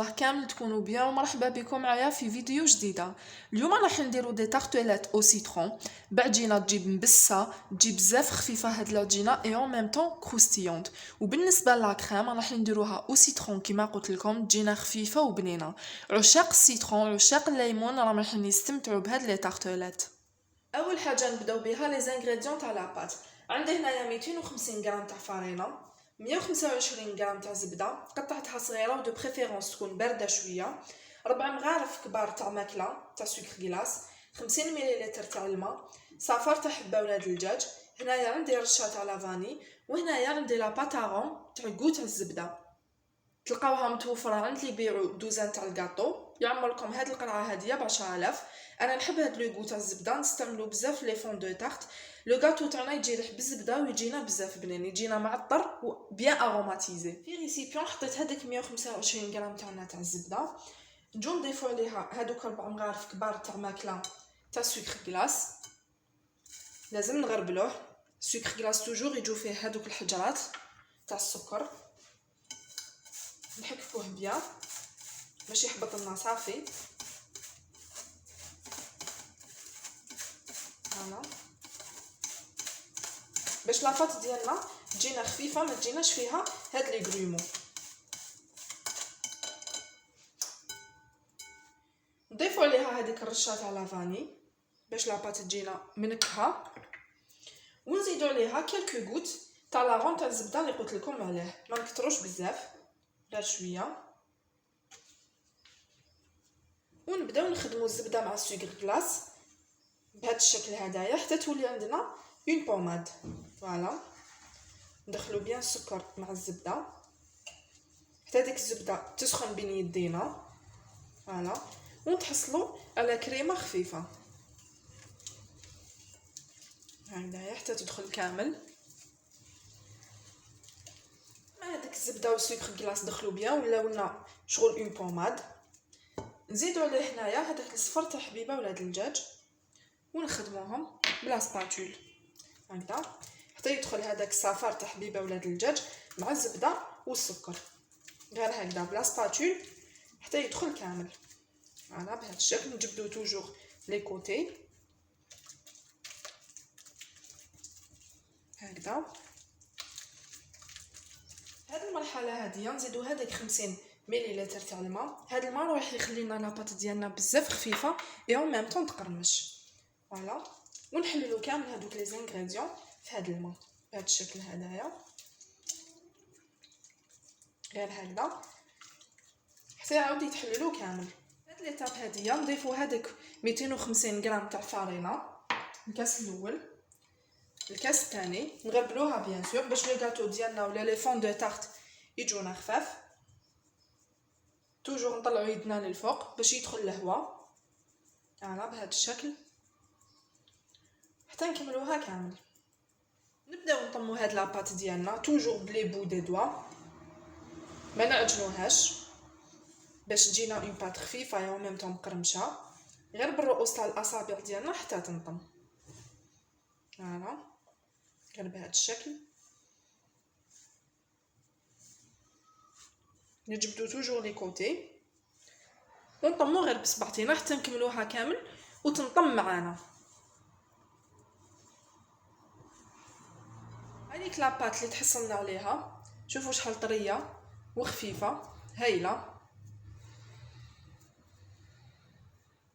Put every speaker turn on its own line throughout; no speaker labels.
الله كامل تكونوا بيان ومرحبا بكم معايا في فيديو جديده. اليوم راح نديرو دي تارتيلات او سيترون بعجينه تجيب مبسه، تجيب بزاف خفيفه هاد العجينه اي اون ميم طون كروستيونت. وبالنسبه لاكريم راح نديروها او سيترون كيما قلت لكم، تجينا خفيفه وبنينه. عشاق السيترون عشاق الليمون راح يستمتعوا بهاد لي تارتيلات. اول حاجه نبداو بها لي زانغريديون تاع لاباط. عندي هنايا 250 غرام تاع فرينه، 125 غرام تاع زبده قطعتها صغيره ودو بريفيرونس تكون بارده شويه، 4 مغارف كبار تاع ماكله تاع سكر غلاس، 50 مليلتر تاع الماء، صفار تاع حبه ولاد الدجاج، هنايا عندي رشه تاع لافاني، وهنايا عندي لا باتارون تاع كوع تاع الزبده. تلقاوها متوفره عند اللي يبيعوا دوزان تاع الكاطو. يعمركم هاد القرعه هاديه ب10000. انا نحب هاد لو غو تاع الزبده، نستعملو بزاف لي فون دو تارت. لو غاتو تاعنا يجي ريح بالزبده ويجينا بزاف بنين، يجينا معطر وبيان اروماتيزي. في ريسيبيون حطيت هذيك 125 غرام تاعنا تاع الزبده. نجو نضيفو عليها هادوك 4 مغارف كبار تاع ماكله تاع سكر غلاس، لازم نغربلوه. سكر غلاس توجور يجو فيه هادوك الحجرات تاع السكر، نحككوه بيان باش يحبط لنا صافي. هنا باش لاباط ديالنا تجينا خفيفه، ما تجيناش فيها هاد لي غرومو. نضيفوا عليها هذيك الرشه تاع لافاني باش لاباط تجينا منكهه، ونزيدوا عليها كلكو غوت تاع لاغون تاع الزبده اللي قلت لكم عليه. ما نكثروش بزاف، غير شويه. ونبداو نخدموا الزبده مع السكر غلاس بهذا الشكل هدايا حتى تولي عندنا اون بوماد. فوالا، ندخلو بيان السكر مع الزبده حتى ديك الزبده تسخن بين يدينا. فوالا، ونتحصلوا على كريمه خفيفه هكذايا حتى تدخل كامل. مع هذيك الزبده والسكر غلاس دخلوا بيان ولاولنا شغل اون بوماد. نزيدوا عليه هنايا هذاك الصفر تاع حبيبه ولاد الدجاج ونخدموهم بلا سباتول هكذا حتى يدخل هذاك الصفار تاع حبيبه ولاد الدجاج مع الزبده والسكر، غير هكذا بلا سباتول حتى يدخل كامل. فوالا بهذا الشكل. نجبدو توجور لي كوتي هكذا. هاد المرحله هاديه نزيدو هذاك 50 مليلتر تاع الماء. هاد الماء راح يخلي لنا لاباط ديالنا بزاف خفيفه اي اون ميم طون تقرمش. فوالا، ونحللو كامل هادوك لي زانغريديون في هاد الماء بهذا الشكل هدايا، غير هكذا حتى يعاود يتحللو كامل. هاد ليطاب هاديه نضيفو هذاك 250 غرام تاع فرينه، الكاس الاول. الكاس الثاني نغربلوها بيان سور باش لو غاتو ديالنا ولا لي فون دو تارت يجونا خفاف. توجور نطلعو يدنا للفوق باش يدخل الهواء. فوالا بهذا الشكل حتى نكملوها كامل. نبداو نطمو هاد لاباط ديالنا توجور بلي بو دي دوا، ما نعجنوهاش باش تجينا اون بات خفيفه يا ميم طون مقرمشه، غير بالرؤوس تاع الاصابع ديالنا حتى تنطم. فوالا، غير بهذا الشكل. نجبدو توجور لي كوتي ونطمو غير بصبعتينا حتى نكملوها كامل وتنطم معانا. هذيك لاباط اللي تحصلنا عليها شوفوا شحال طريه وخفيفه هايله.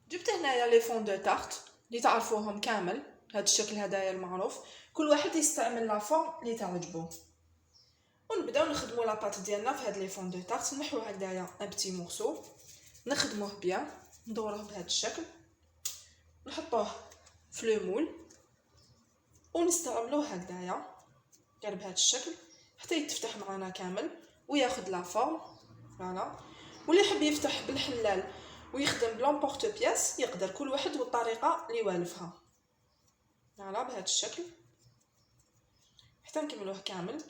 جبت هنايا لي فون دو تارت اللي تعرفوهم كامل هذا الشكل هدايا المعروف، كل واحد يستعمل لا فورم اللي تعجبو. ونبداو نخدموا لاباط ديالنا في هاد لي فون دو تارت. نحو هكذايا ان بتي مورسو، نخدموه بيان، ندوروه بهذا الشكل، نحطوه في لو مول ونستعملوه هكذايا غير بهذا الشكل حتى يتفتح معنا كامل وياخذ لا فورم. فوالا، واللي يحب يفتح بالحلال ويخدم بلومبورط بياس يقدر، كل واحد والطريقه اللي والفها. فوالا بهذا الشكل حتى نكملوه كامل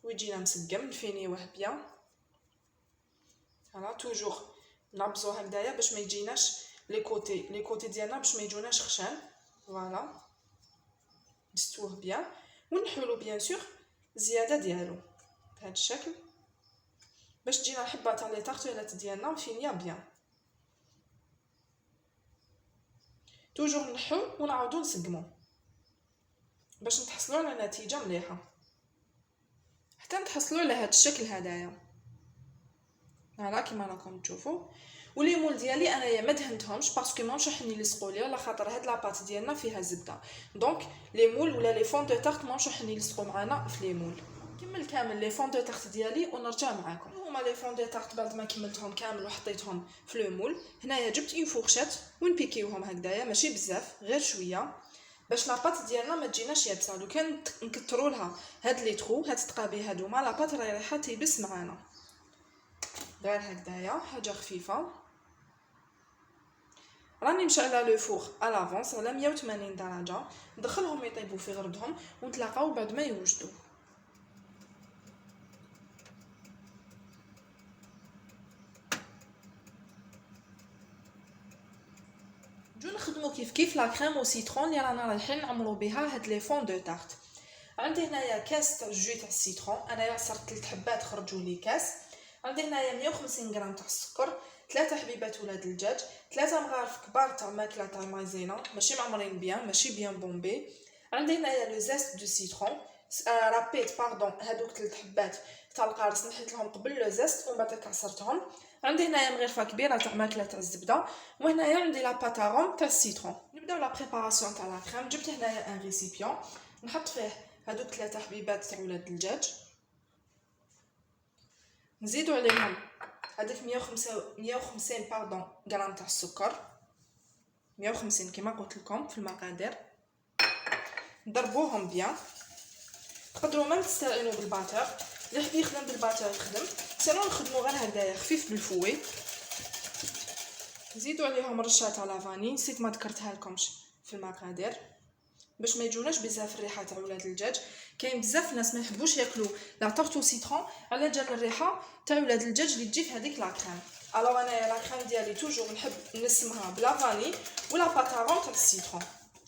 ويجينا مسقم نفينيوه بيان. فوالا، توجور نعبزو هكذايا باش ما يجيناش لي كوتي ديالنا باش ما يجوناش خشان. فوالا، نستوه بيان ونحولو بيان سور الزياده ديالو بهذا الشكل. باش تجينا الحبه تاع لي طارتولات ديالنا مفينيه بيان. توجور نحو ونعاودو نسقمو باش نتحصلوا على نتيجه مليحه، حتى نتحصلوا على هذا الشكل هدايا. فوالا كيما راكم تشوفوا. ولي مول ديالي انايا ما دهنتهمش باسكو ماهمش راح يلصقوا لي، على خاطر هاد لاباط ديالنا فيها زبده، دونك لي مول ولا لي فون دو تارت ماهمش راح يلصقوا معنا في لي مول. كمل كامل لي فون دو تارت ديالي ونرجع معاكم. هما لي فون دو تارت بعد ما كملتهم كامل وحطيتهم في لو مول، هنايا جبت اون فورشيت ونبيكيوهم هكذايا ماشي بزاف غير شويه باش لاباط ديالنا ما تجيناش يابسه. لو كان نكثروا لها هاد لي ترو هاد التقابي هادوما لاباط رايحه تيبس معانا. غير هكذايا حاجه خفيفه. راني مشعله لو فور على لافونس على 180 درجه، ندخلهم يطيبوا في غردهم ونتلاقاو بعد ما يوجدوا. نجو نخدمو كيف لا كريم او سيترون اللي رانا رايحين نعمرو بها هاد لي فون دو تارت. عندي هنايا كاس تاع جو تاع السيترون، انايا عصرت 3 حبات خرجوا لي كاس. عندي هنايا 150 غرام تاع السكر، 3 حبيبات ولاد الدجاج، 3 مغارف كبار تاع ماكله تاع مايزينا ماشي معمرين بيان ماشي بيان بومبي. عندي هنايا لو زيست دو سيترون رابيت باردون هادوك 3 حبات تاع القارص نحيت لهم قبل لو زيست ومن بعد عصرتهم. عندي هنايا مغرفه كبيره تاع ماكله تاع الزبده، وهنايا عندي لا باتاروم تاع السيترون. نبداو لا بريباراسيون تاع لا كريم. جبت هنايا ان ريسيبيون نحط فيه هادوك 3 حبيبات تاع ولاد الدجاج، نزيدو عليهم هذيك 150 باردون غرام تاع السكر، 150 كما قلت لكم في المقادير. نضربوهم بيان. تقدروا ما تستعينوا بالباتر، اللي يحب يخدم بالباتر يخدم، سينو نخدموا غير هكذايا خفيف بالفوي. نزيدوا عليهم رشه تاع لافاني، نسيت ما ذكرتها لكمش في المقادير باش ما يجوناش بزاف الريحه تاع ولاد الدجاج. كاين بزاف الناس ما يحبوش ياكلوا لا طارت سيترون على جال الريحه تاع ولاد الدجاج اللي تجي في هذيك لا كريم. الوغ انايا لا كريم ديالي توجور نحب نسمها بلا فاني ولا باتارون تاع السيترون.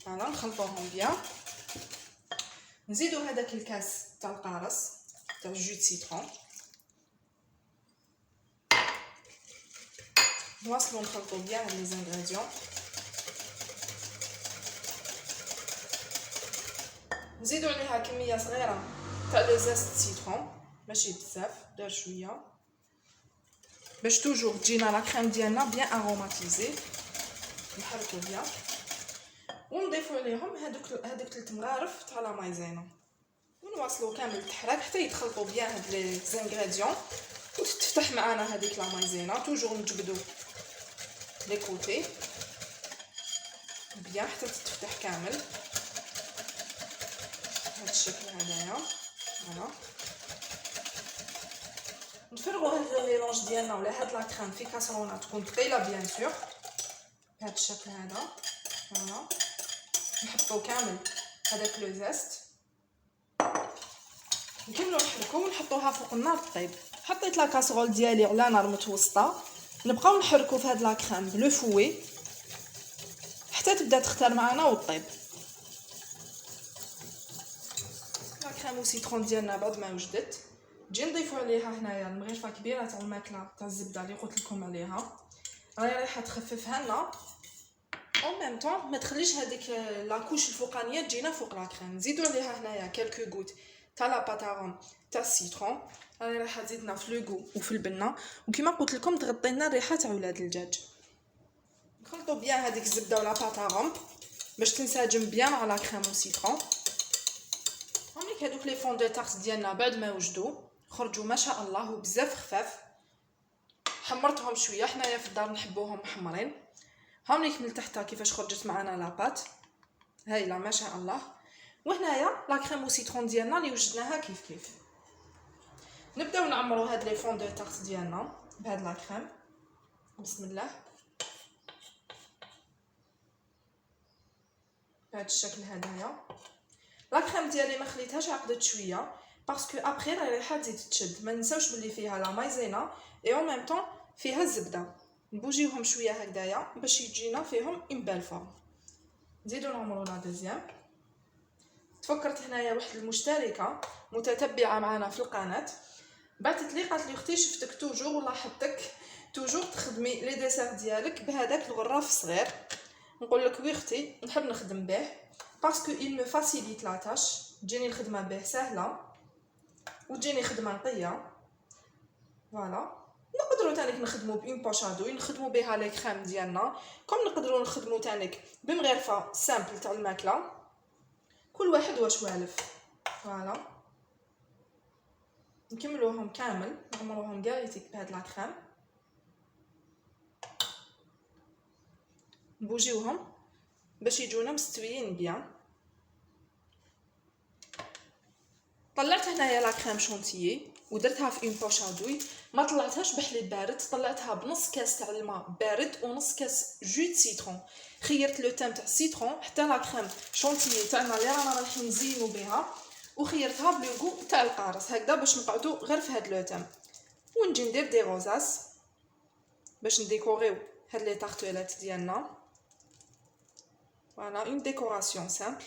فوالا نخلطوهم بيان. نزيدو هذاك الكاس تاع القارص تاع جو سيترون، نواصلو نخلطو بيان هاد لي زانغريديون. نزيدو عليها كميه صغيره تاع لو زيست سيترون ماشي بزاف، دار شويه باش توجور تجينا لا كريم ديالنا بيان اروماتيزي. نحركو بيان ونضيفو عليهم هادوك 3 مغارف تاع لا مايزينا ونواصلو كامل التحراك حتى يتخلطوا بيان هاد لي زانغريديون وتفتح معانا هذيك لا مايزينا. توجور نجبدو لي كوتي بيان حتى تتفتح كامل بهذا الشكل هذايا. فوالا نفرغوا هاد الميلونج ديالنا ولا هاد لا كريم في كاسرونه تكون ثقيله بيان سور بهذا الشكل هذا. فوالا نحطو كامل هذاك لو زيست، نكملو نحركو ونحطوها فوق النار طيب. حطيت لا كاسرول ديالي على نار متوسطه، نبقاو نحركو في هاد لا كريم بلو فوي حتى تبدا تختار معنا وطيب. لا كريم وسيترون ديالنا بعد ما وجدت نجي نضيفو عليها هنايا المغرفه كبيره تاع الماكله تاع الزبده اللي قلت لكم عليها، رايحه تخففها لنا او ميم طون ما تخليش هذيك لاكوش الفوقانيه تجينا فوق لا كريم. نزيدو عليها هنايا كالكو غوت تاع لا باتارون تاع السيترون، رايحه تزيدنا في لوغو وفي البنه، وكما قلت لكم تغطي لنا الريحه تاع ولاد الدجاج. نخلطوا بيان هذيك الزبده ولا باتارون باش تنسجم بيان مع لا كريم وسيترون. هانيك هذوك لي فون دو تارت ديالنا بعد ما وجدوا خرجوا ما شاء الله وبزاف خفاف. حمرتهم شويه، حنايا في الدار نحبوهم محمرين. هانيك من تحت كيفاش خرجت معنا لاباط هايله ما شاء الله. وهنايا لا كريم وسيترون ديالنا اللي وجدناها كيف نبداو نعمرو هاد لي فون دو تارت ديالنا بهاد لا كريم. بسم الله بهاد الشكل هدايا. لا كريم ديالي ما خليتهاش عقدت شويه باسكو ابري رايحه تزيد تشد. ما نساوش بلي فيها لا مايزينا اي اون ميم طون فيها الزبده. نبوجيوهم شويه هكذايا باش يجينا فيهم اون بال فورم. نزيدو نعمرو لا دوزيام. تفكرت هنايا واحد المشتركه متتبعه معنا في القناه بعثت لي قالت لي اختي شفتك توجور ولاحظتك توجور تخدمي لي ديسير ديالك بهذاك الغراف الصغير. نقول لك وي اختي نحب نخدم به باسكو il me facilite la tâche، تجيني الخدمه به سهله وتجيني خدمه نقيه. فوالا نقدروا تانيك نخدموا بون بوشادوي نخدموا بها لي كريم ديالنا، كوم نقدروا نخدموا تانيك بمغرفه سامبل تاع الماكله، كل واحد واش والف. فوالا نكملوهم كامل نعمروهم كاع يتيك بهاد لا كريم، نبوجيوهم باش يجونا مستويين بيان. طلعت هنايا لا كريم شونتيي ودرتها في اون بوشادوي، ما طلعتهاش بحليب بارد، طلعتها بنص كاس تاع الماء بارد ونص كاس جو سيترون. خيرت لو تام تاع السيترون حتى لا كريم شونتيي تاعنا اللي رانا رايحين نزينو بها، وخيرتها بلوغو تاع القارص هكذا باش نقعدو غير في هاد لو تام. ونجي ندير دي غوزاس باش نديكوريو هاد لي طارتولات ديالنا. فوالا اون ديكوراسيون سامبل.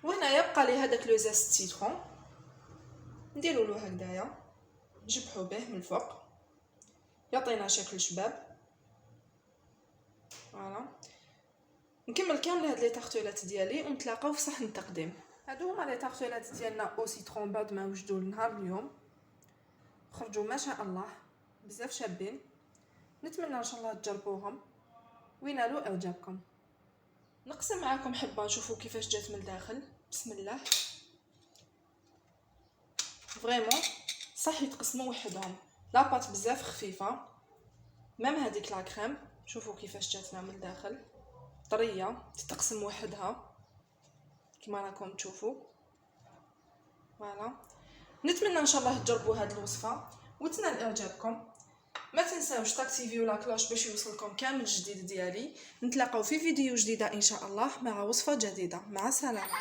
وهنا يبقى لي هذاك لو زاست سيترون نديرو له هكذايا نجبحو به من الفوق يعطينا شكل شباب. فوالا نكمل كامل هاد لي طارتولات ديالي ونتلاقاو في صحن التقديم. هادو هما لي طارتولات ديالنا او سيترون بعد ما وجدوا لنهار اليوم، خرجوا ما شاء الله بزاف شابين. نتمنى ان شاء الله تجربوهم وينالوا اعجابكم. نقسم معاكم حبه نشوفوا كيفاش جات من الداخل. بسم الله. فريمون صح يتقسموا وحدهم، لاباط بزاف خفيفه ميم هذيك لا كريم شوفوا كيفاش جاتنا من الداخل طريه تتقسم وحدها كما راكم تشوفوا. فوالا نتمنى ان شاء الله تجربوا هذه الوصفه وتنال اعجابكم. ما تنساوش تاكتيفيو لا كلوش باش يوصلكم كامل الجديد ديالي. نتلاقاو في فيديو جديده ان شاء الله مع وصفه جديده. مع السلامه.